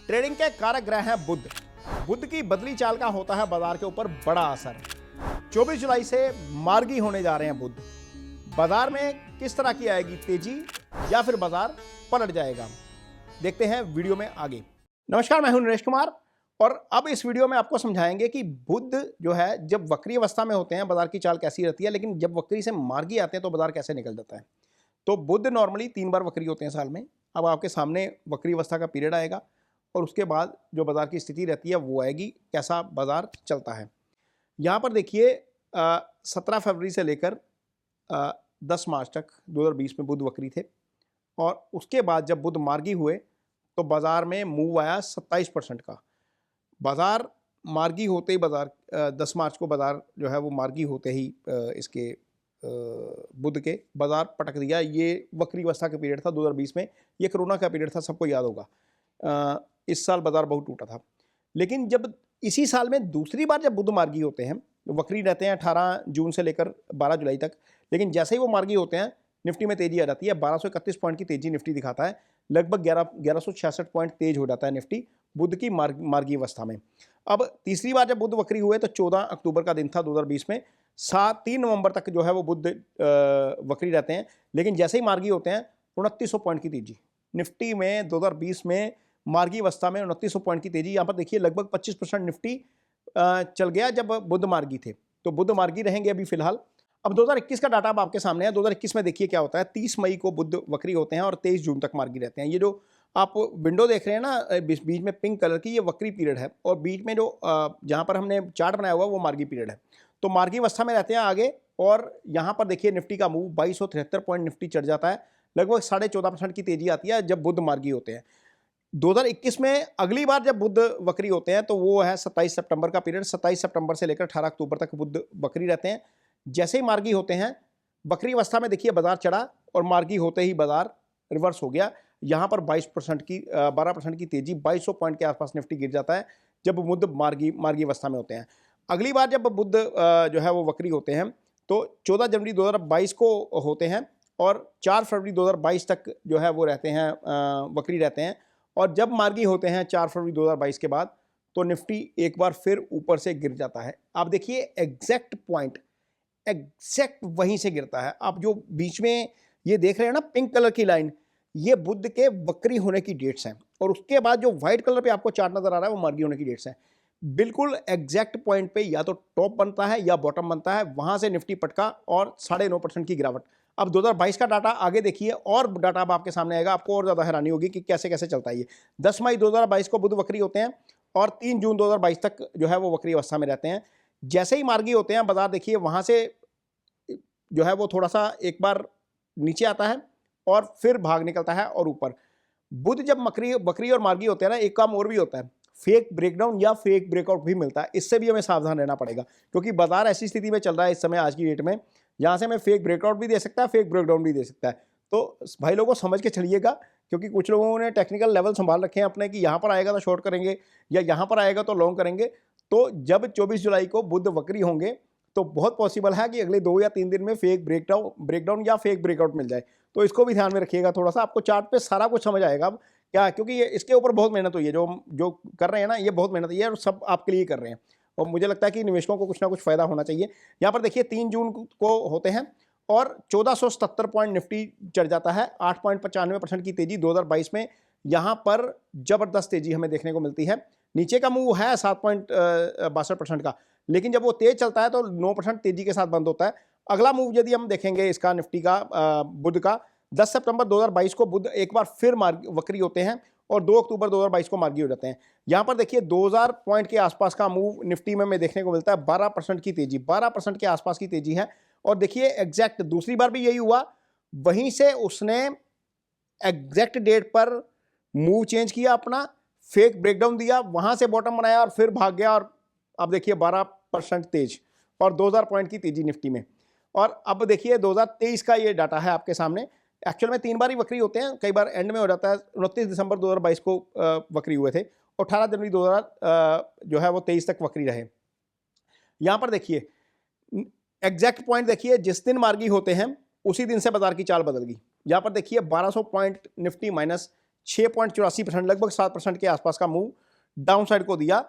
Trading के कारक ग्रह हैं बुध। बुध की बदली चाल का होता है बाजार के ऊपर बड़ा असर। 24 जुलाई से मार्गी होने जा रहे हैं बुध। बाजार में किस तरह की आएगी तेजी या फिर बाजार पलट जाएगा, देखते हैं वीडियो में आगे। नमस्कार, मैं हूं नरेश कुमार और अब इस वीडियो में आपको समझाएंगे कि बुध जो है जब वक्री अवस्था में होते हैं बाजार की चाल कैसी रहती है, लेकिन जब वक्री से मार्गी आते हैं तो बाजार कैसे निकल जाता है। तो बुध नॉर्मली 3 बार वक्री होते हैं साल में। अब आपके सामने वक्री अवस्था का पीरियड आएगा और उसके बाद जो बाजार की स्थिति रहती है वो आएगी, कैसा बाजार चलता है। यहाँ पर देखिए 17 फरवरी से लेकर 10 मार्च तक 2020 में बुध वक्री थे और उसके बाद जब बुध मार्गी हुए तो बाजार में मूव आया 27% का। बाजार मार्गी होते ही बाजार 10 मार्च को बाजार जो है वो मार्गी होते ही इसके बुध के बाजार पटक दिया। ये वक्री अवस्था का पीरियड था 2020 में, ये कोरोना का पीरियड था, सबको याद होगा। इस साल बाजार बहुत टूटा था। लेकिन जब इसी साल में दूसरी बार जब बुध मार्गी होते हैं, वक्री रहते हैं 18 जून से लेकर 12 जुलाई तक, लेकिन जैसे ही वो मार्गी होते हैं निफ्टी में तेजी आ जाती है। 1231 पॉइंट की तेजी निफ्टी दिखाता है, लगभग 1166 पॉइंट तेज हो जाता है निफ्टी बुध की मार्गी अवस्था में। अब तीसरी बार जब बुध वक्री हुए तो 14 अक्टूबर का दिन था 2020 में। 3 नवंबर तक जो है वो बुध वक्री रहते हैं, लेकिन जैसे ही मार्गी होते हैं 2900 पॉइंट की तेजी निफ्टी में 2020 में मार्गी अवस्था में 2900 पॉइंट की तेजी। यहाँ पर देखिए लगभग 25% निफ्टी चल गया जब बुध मार्गी थे। तो बुध मार्गी रहेंगे अभी फिलहाल। अब 2021 का डाटा अब आपके सामने है। 2021 में देखिए क्या होता है। 30 मई को बुध वक्री होते हैं और 23 जून तक मार्गी रहते हैं। ये जो आप विंडो देख रहे हैं ना बीच में पिंक कलर की, ये वक्री पीरियड है और बीच में जो जहाँ पर हमने चार्ट बनाया हुआ वो मार्गी पीरियड है। तो मार्गी अवस्था में रहते हैं आगे और यहाँ पर देखिए निफ्टी का मूव 2273 पॉइंट निफ्टी चढ़ जाता है, लगभग 14.5% की तेजी आती है जब बुध मार्गी होते हैं। 2021 में अगली बार जब बुध वक्री होते हैं तो वो है 27 सितंबर का पीरियड। 27 सितंबर से लेकर 18 अक्टूबर तक बुध वक्री रहते हैं। जैसे ही मार्गी होते हैं वक्री अवस्था में देखिए बाजार चढ़ा और मार्गी होते ही बाजार रिवर्स हो गया। यहाँ पर 12% की तेजी, 2200 पॉइंट के आसपास निफ्टी गिर जाता है जब बुध मार्गी अवस्था में होते हैं। अगली बार जब बुध जो है वो वक्री होते हैं तो 14 जनवरी 2022 को होते हैं और 4 फरवरी 2022 तक जो है वो रहते हैं, वक्री रहते हैं। और जब मार्गी होते हैं 4 फरवरी 2022 के बाद तो निफ्टी एक बार फिर ऊपर से गिर जाता है। आप देखिए एग्जैक्ट पॉइंट एग्जैक्ट वहीं से गिरता है। आप जो बीच में ये देख रहे हैं ना पिंक कलर की लाइन, ये बुध के वक्री होने की डेट्स हैं और उसके बाद जो व्हाइट कलर पे आपको चार्ट नजर आ रहा है वो मार्गी होने की डेट्स हैं। बिल्कुल एग्जैक्ट पॉइंट पे या तो टॉप बनता है या बॉटम बनता है, वहां से निफ्टी पटका और 9.5% की गिरावट। अब 2022 का डाटा आगे देखिए और डाटा अब आपके सामने आएगा, आपको और ज़्यादा हैरानी होगी कि कैसे कैसे चलता है ये। 10 मई 2022 को बुध वक्री होते हैं और 3 जून 2022 तक जो है वो वक्री अवस्था में रहते हैं। जैसे ही मार्गी होते हैं बाजार देखिए वहाँ से जो है वो थोड़ा सा एक बार नीचे आता है और फिर भाग निकलता है और ऊपर। बुध जब वक्री और मार्गी होते हैं ना, एक काम और भी होता है, फेक ब्रेकडाउन या फेक ब्रेकआउट भी मिलता है। इससे भी हमें सावधान रहना पड़ेगा क्योंकि बाजार ऐसी स्थिति में चल रहा है इस समय आज की डेट में जहाँ से हमें फेक ब्रेकआउट भी दे सकता है, फेक ब्रेकडाउन भी दे सकता है। तो भाई लोगों समझ के चलिएगा क्योंकि कुछ लोगों ने टेक्निकल लेवल संभाल रखे हैं अपने कि यहाँ पर आएगा तो शॉर्ट करेंगे या यहाँ पर आएगा तो लॉन्ग करेंगे। तो जब 24 जुलाई को बुध वक्री होंगे तो बहुत पॉसिबल है कि अगले 2 या 3 दिन में फेक ब्रेकडाउन या फेक ब्रेकआउट मिल जाए। तो इसको भी ध्यान में रखिएगा थोड़ा सा, आपको चार्ट पे सारा कुछ समझ आएगा अब क्या, क्योंकि ये इसके ऊपर बहुत मेहनत हुई है। जो कर रहे हैं ना, ये बहुत मेहनत हुई है और सब आपके लिए कर रहे हैं और मुझे लगता है कि निवेशकों को कुछ ना कुछ फायदा होना चाहिए। यहाँ पर देखिए 3 जून को होते हैं और 1477 पॉइंट निफ्टी चढ़ जाता है, 8.95% की तेजी 2022 में। यहाँ पर जबरदस्त तेजी हमें देखने को मिलती है। नीचे का मूव है 7.62% का, लेकिन जब वो तेज चलता है तो 9% तेजी के साथ बंद होता है। अगला मूव यदि हम देखेंगे इसका निफ्टी का बुध का, 10 सितंबर 2022 को बुध एक बार फिर वक्री होते हैं और 2 अक्टूबर 2022 को मार्गी हो जाते हैं। यहाँ पर देखिए 2000 पॉइंट के आसपास का मूव निफ्टी में देखने को मिलता है। 12% की तेजी, 12% के आसपास की तेजी है। और देखिए एग्जैक्ट दूसरी बार भी यही हुआ, वहीं से उसने एग्जैक्ट डेट पर मूव चेंज किया अपना, फेक ब्रेकडाउन दिया, वहां से बॉटम बनाया और फिर भाग गया और अब देखिए 12% तेज और 2000 पॉइंट की तेजी निफ्टी में। और अब देखिए 2023 का ये डाटा है आपके सामने। एक्चुअल में 3 बार ही वक्री होते हैं, कई बार एंड में हो जाता है। 29 दिसंबर 2022 को वक्री हुए थे और 18 जनवरी 2000 जो है वो 23 तक वक्री रहे। यहाँ पर देखिए एग्जैक्ट पॉइंट देखिए, जिस दिन मार्गी होते हैं उसी दिन से बाजार की चाल बदल गई। यहाँ पर देखिए 1200 पॉइंट निफ्टी माइनस 6.84%, लगभग 7% के आसपास का मूव डाउन साइड को दिया।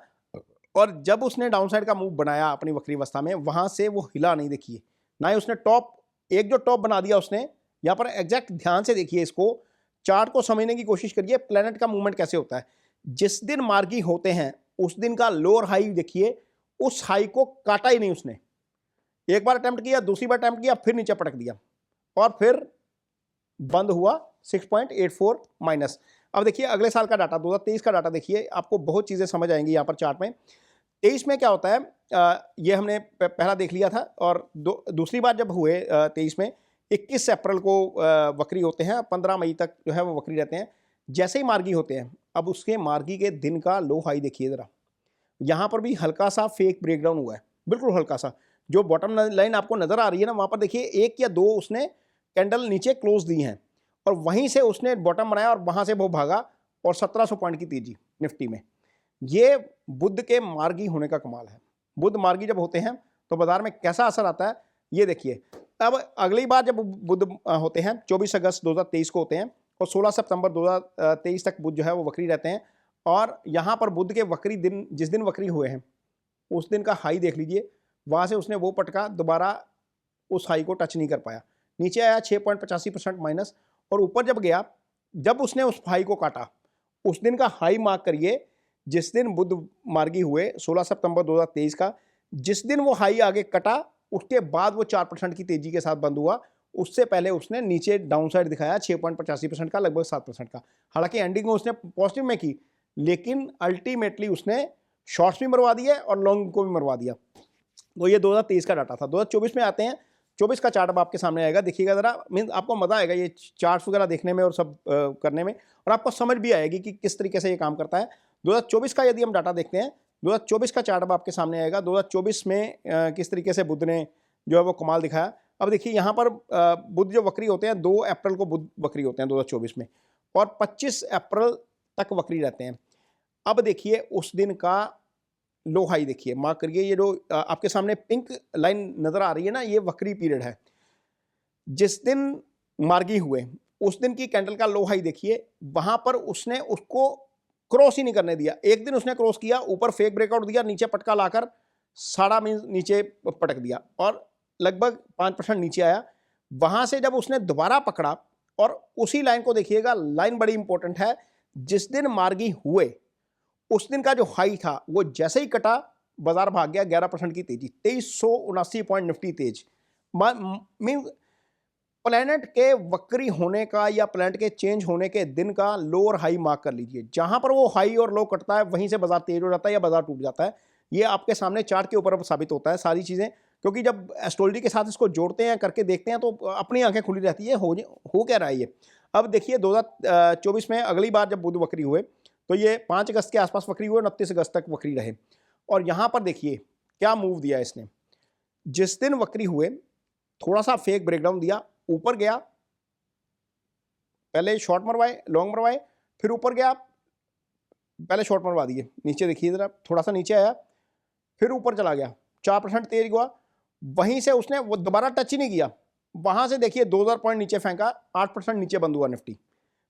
और जब उसने डाउन साइड का मूव बनाया अपनी वक्री अवस्था में, वहां से वो हिला नहीं, देखिए ना ही उसने टॉप, एक जो टॉप बना दिया उसने यहाँ पर, एग्जैक्ट ध्यान से देखिए इसको, चार्ट को समझने की कोशिश करिए, प्लेनेट का मूवमेंट कैसे होता है। जिस दिन मार्गी होते हैं उस दिन का लोअर हाई देखिए, उस हाई को काटा ही नहीं उसने। एक बार अटेम्प्ट किया, दूसरी बार अटेम्प्ट किया, फिर नीचे पटक दिया और फिर बंद हुआ 6.84 माइनस। अब देखिए अगले साल का डाटा, 2023 का डाटा देखिए, आपको बहुत चीजें समझ आएंगी यहाँ पर चार्ट में। 23 में क्या होता है, ये हमने पहला देख लिया था, और दूसरी बार जब हुए 23 में 21 अप्रैल को वक्री होते हैं, 15 मई तक जो है वो वक्री रहते हैं। जैसे ही मार्गी होते हैं, अब उसके मार्गी के दिन का लो हाई देखिए जरा, यहाँ पर भी हल्का सा फेक ब्रेकडाउन हुआ है, बिल्कुल हल्का सा। जो बॉटम लाइन आपको नजर आ रही है ना, वहां पर देखिए 1 या 2 उसने कैंडल नीचे क्लोज दी हैं, और वहीं से उसने बॉटम बनाया और वहां से वो भागा, और 1700 पॉइंट की तेजी निफ्टी में। ये बुध के मार्गी होने का कमाल है। बुध मार्गी जब होते हैं तो बाजार में कैसा असर आता है, ये देखिए। अब अगली बार जब बुध होते हैं 24 अगस्त 2023 को होते हैं, और 16 सितंबर 2023 तक बुध जो है वो वक्री रहते हैं। और यहाँ पर बुध के वक्री दिन, जिस दिन वक्री हुए हैं उस दिन का हाई देख लीजिए, वहाँ से उसने वो पटका, दोबारा उस हाई को टच नहीं कर पाया, नीचे आया 6.85% माइनस। और ऊपर जब गया, जब उसने उस हाई को काटा, उस दिन का हाई मार्क करिए, जिस दिन बुध मार्गी हुए 16 सितंबर 2023 का, जिस दिन वो हाई आगे कटा, उसके बाद वो 4% की तेजी के साथ बंद हुआ। उससे पहले उसने नीचे डाउन साइड दिखाया 6.85% का, लगभग 7% का। हालांकि एंडिंग में उसने पॉजिटिव में की, लेकिन अल्टीमेटली उसने शॉर्ट्स भी मरवा दिए और लॉन्ग को भी मरवा दिया। तो ये 2023 का डाटा था। 2024 में आते हैं, 24 का चार्ट अब आपके सामने आएगा, देखिएगा जरा, मीन आपको मजा आएगा ये चार्ट्स वगैरह देखने में और सब करने में, और आपको समझ भी आएगी कि किस तरीके से ये काम करता है। 2024 का यदि हम डाटा देखते हैं, 2024 का चार्ट अब आपके सामने आएगा। 2024 में किस तरीके से बुध ने जो है वो कमाल दिखाया। अब देखिए यहाँ पर बुध जो वक्री होते हैं, 2 अप्रैल को बुध वक्री होते हैं 2024 में, और 25 अप्रैल तक वक्री रहते हैं। अब देखिए उस दिन का लो हाई देखिए, मार्क करिए, ये जो आपके सामने पिंक लाइन नजर आ रही है ना, ये वक्री पीरियड है। जिस दिन मार्गी हुए उस दिन की कैंडल का लो हाई देखिए, वहां पर उसने उसको क्रॉस ही नहीं करने दिया। एक दिन उसने क्रॉस किया, ऊपर फेक ब्रेकआउट दिया, नीचे पटका लाकर सारा मीन नीचे पटक दिया और लगभग 5% नीचे आया। वहां से जब उसने दोबारा पकड़ा, और उसी लाइन को देखिएगा, लाइन बड़ी इंपॉर्टेंट है, जिस दिन मार्गी हुए उस दिन का जो हाई था वो जैसे ही कटा, बाजार भाग गया 11% की तेजी, 2379 पॉइंट निफ्टी तेज। मीन प्लैनेट के वक्री होने का या प्लैनेट के चेंज होने के दिन का लोअर हाई मार्क कर लीजिए। जहां पर वो हाई और लो कटता है वहीं से बाजार तेज हो जाता है या बाजार टूट जाता है। ये आपके सामने चार्ट के ऊपर साबित होता है सारी चीजें, क्योंकि जब एस्ट्रोलॉजी के साथ इसको जोड़ते हैं, करके देखते हैं, तो अपनी आंखें खुली रहती है, हो क्या रहा है ये। अब देखिए 2024 में अगली बार जब बुध वक्री हुए तो ये 5 अगस्त के आसपास वक्री हुए, 29 अगस्त तक वक्री रहे। और यहां पर देखिए क्या मूव दिया इसने। जिस दिन वक्री हुए थोड़ा सा फेक ब्रेकडाउन दिया, ऊपर गया, पहले शॉर्ट मरवाए, लॉन्ग मरवाए, फिर ऊपर गया, पहले शॉर्ट मरवा दिए, नीचे देखिए जरा, थोड़ा सा नीचे आया, फिर ऊपर चला गया, 4% तेज हुआ। वहीं से उसने वो दोबारा टच ही नहीं किया, वहां से देखिए 2000 पॉइंट नीचे फेंका, 8% नीचे बंद हुआ निफ्टी।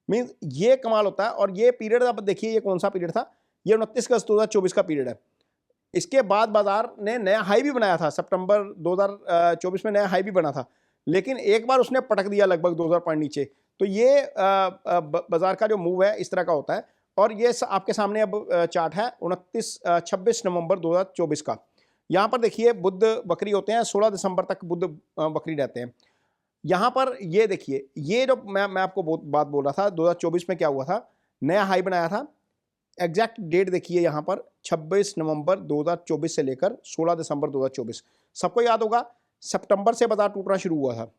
मीन्स ये कमाल होता है। और ये पीरियड अब देखिए, ये कौन सा पीरियड था, ये 29 अगस्त 2024 का पीरियड है। इसके बाद बाजार ने नया हाई भी बनाया था, सितंबर 2024 में नया हाई भी बना था, लेकिन एक बार उसने पटक दिया लगभग 2000 पॉइंट नीचे। तो ये बाजार का जो मूव है इस तरह का होता है। और ये आपके सामने अब चार्ट है 26 नवंबर 2024 का। यहाँ पर देखिए बुध बकरी होते हैं, 16 दिसंबर तक बुध बकरी रहते हैं। यहाँ पर ये देखिए, ये जो मैं आपको बात बोल रहा था, 2024 में क्या हुआ था, नया हाई बनाया था। एग्जैक्ट डेट देखिए यहाँ पर, 26 नवंबर 2024 से लेकर 16 दिसंबर 2024। सबको याद होगा सितंबर से बाजार टूटना शुरू हुआ था,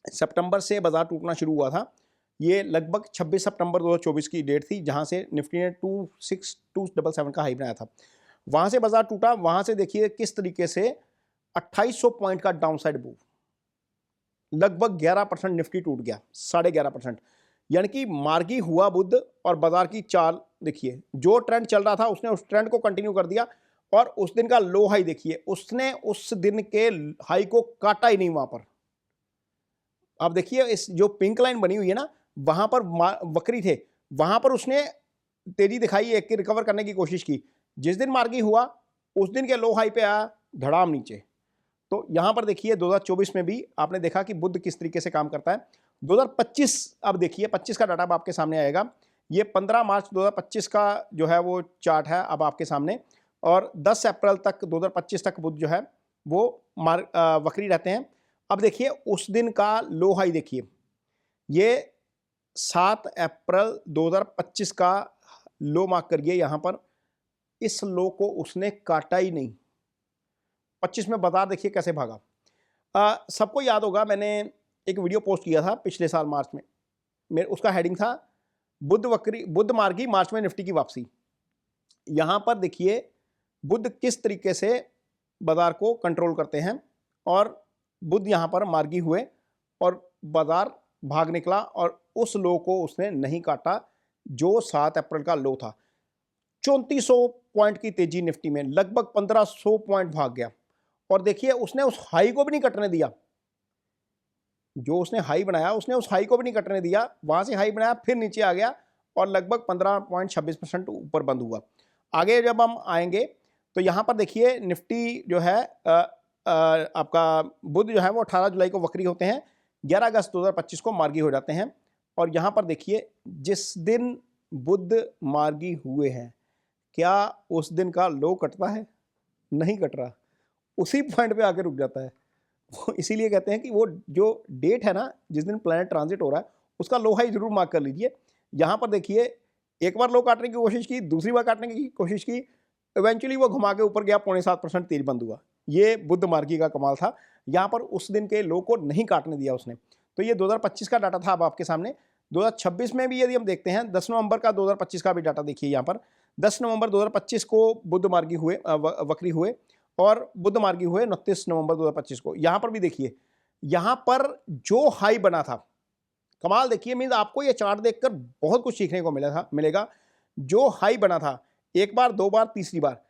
सितंबर से बाजार टूटना शुरू हुआ था। ये लगभग 26 सितंबर 2024 की डेट थी, जहां से निफ्टी ने 26277 का हाई बनाया था। वहां से बाजार टूटा, वहां से देखिए किस तरीके से 2800 पॉइंट का डाउनसाइड मूव, लगभग 11% निफ्टी टूट गया, 11.5%। यानी कि मार्गी हुआ बुध, और बाजार की चाल देखिए, जो ट्रेंड चल रहा था उसने उस ट्रेंड को कंटिन्यू कर दिया। और उस दिन का लो हाई देखिए, उसने उस दिन के हाई को काटा ही नहीं वहां पर। आप देखिए इस जो पिंक लाइन बनी हुई है ना, वहां पर वक्री थे, वहां पर उसने तेजी दिखाई, एक की रिकवर करने की कोशिश की। जिस दिन मार्गी हुआ उस दिन के लो हाई पे आया, धड़ाम नीचे। तो यहां पर देखिए 2024 में भी आपने देखा कि बुध किस तरीके से काम करता है। 2025 अब देखिए, 25 का डाटा अब आपके सामने आएगा। ये 15 मार्च 2025 का जो है वो चार्ट है अब आपके सामने, और 10 अप्रैल तक 2025 तक बुध जो है वो वक्री रहते हैं। अब देखिए उस दिन का लो हाई देखिए, ये 7 अप्रैल 2025 का लो मार्क करिए यहाँ पर। इस लो को उसने काटा ही नहीं। 25 में बाजार देखिए कैसे भागा। सबको याद होगा, मैंने एक वीडियो पोस्ट किया था पिछले साल मार्च में, मेरे उसका हेडिंग था बुध मार्गी मार्च में निफ्टी की वापसी। यहाँ पर देखिए बुध किस तरीके से बाजार को कंट्रोल करते हैं, और बुध यहाँ पर मार्गी हुए और बाजार भाग निकला, और उस लो को उसने नहीं काटा जो 7 अप्रैल का लो था। 3400 पॉइंट की तेजी निफ्टी में, लगभग 1500 पॉइंट भाग गया। और देखिए उसने उस हाई को भी नहीं कटने दिया, जो उसने हाई बनाया उसने उस हाई को भी नहीं कटने दिया। वहां से हाई बनाया, फिर नीचे आ गया और लगभग 15.26% ऊपर बंद हुआ। आगे जब हम आएंगे तो यहां पर देखिए निफ्टी जो है आपका बुध जो है वो 18 जुलाई को वक्री होते हैं, 11 अगस्त 2025 को मार्गी हो जाते हैं। और यहां पर देखिए जिस दिन बुध मार्गी हुए हैं, क्या उस दिन का लो कटता है? नहीं कट रहा, उसी पॉइंट पे आके रुक जाता है। वो इसीलिए कहते हैं कि वो जो डेट है ना जिस दिन प्लैनेट ट्रांजिट हो रहा है, उसका लो हाई जरूर मार्क कर लीजिए। यहाँ पर देखिए एक बार लो काटने की कोशिश की, दूसरी बार काटने की कोशिश की, इवेंचुअली वो घुमा के ऊपर गया, 0.7% तेज बंद हुआ। ये बुध मार्गी का कमाल था, यहाँ पर उस दिन के लो को नहीं काटने दिया उसने। तो ये 2025 का डाटा था अब आपके सामने। 2026 में भी यदि हम देखते हैं, 10 नवंबर का 2025 का भी डाटा देखिए यहाँ पर। 10 नवंबर 2025 को बुध मार्गी हुए, वक्री हुए, और बुध मार्गी हुए 29 नवंबर 2025 को। यहां पर भी देखिए, यहां पर जो हाई बना था, कमाल देखिए, मींस आपको ये चार्ट देखकर बहुत कुछ सीखने को मिलेगा। जो हाई बना था, एक बार, दो बार, तीसरी बार,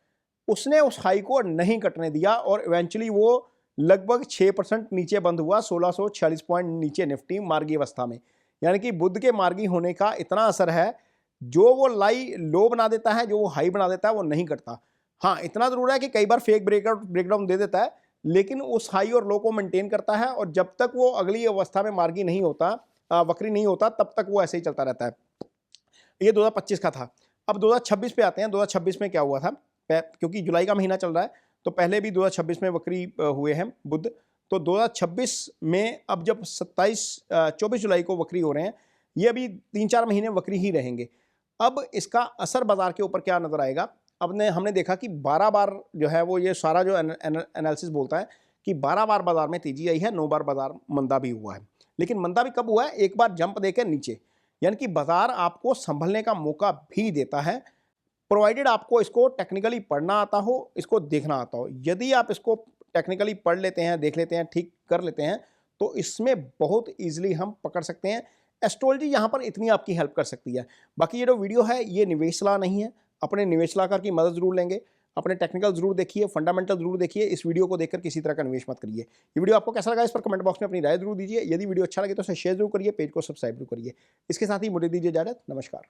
उसने उस हाई को नहीं कटने दिया, और इवेंचुअली वो लगभग 6% नीचे बंद हुआ, 1646 पॉइंट नीचे निफ्टी मार्गी अवस्था में। यानी कि बुध के मार्गी होने का इतना असर है, जो वो लो बना देता है, जो वो हाई बना देता है, वो नहीं कटता। हाँ, इतना जरूर है कि कई बार फेक ब्रेकडाउन दे देता है, लेकिन उस हाई और लो को मेंटेन करता है, और जब तक वो अगली अवस्था में मार्गी नहीं होता, वक्री नहीं होता, तब तक वो ऐसे ही चलता रहता है। ये 2025 का था। अब 2026 पे आते हैं। 2026 में क्या हुआ था, क्योंकि जुलाई का महीना चल रहा है, तो पहले भी 2026 में वक्री हुए हैं बुध। तो 2026 में अब जब 24 जुलाई को वक्री हो रहे हैं, ये अभी 3-4 महीने वक्री ही रहेंगे। अब इसका असर बाजार के ऊपर क्या नजर आएगा? अब हमने देखा कि 12 बार जो है वो, ये सारा जो एनालिसिस बोलता है कि 12 बार बाजार में तेजी आई है, 9 बार बाजार मंदा भी हुआ है। लेकिन मंदा भी कब हुआ है? एक बार जंप देकर नीचे। यानी कि बाजार आपको संभलने का मौका भी देता है, प्रोवाइडेड आपको इसको टेक्निकली पढ़ना आता हो, इसको देखना आता हो। यदि आप इसको टेक्निकली पढ़ लेते हैं, देख लेते हैं, ठीक कर लेते हैं, तो इसमें बहुत ईजिली हम पकड़ सकते हैं। एस्ट्रोलॉजी यहाँ पर इतनी आपकी हेल्प कर सकती है। बाकी ये जो वीडियो है ये निवेश सलाह नहीं है, अपने निवेश सलाहकार की मदद जरूर लेंगे, अपने टेक्निकल जरूर देखिए, फंडामेंटल जरूर देखिए। इस वीडियो को देखकर किसी तरह का निवेश मत करिए। ये वीडियो आपको कैसा लगा इस पर कमेंट बॉक्स में अपनी राय जरूर दीजिए। यदि वीडियो अच्छा लगे तो उसे शेयर जरूर करिए, पेज को सब्सक्राइब जरूर करिए। इसके साथ ही मुझे दीजिए इजाजत। नमस्कार।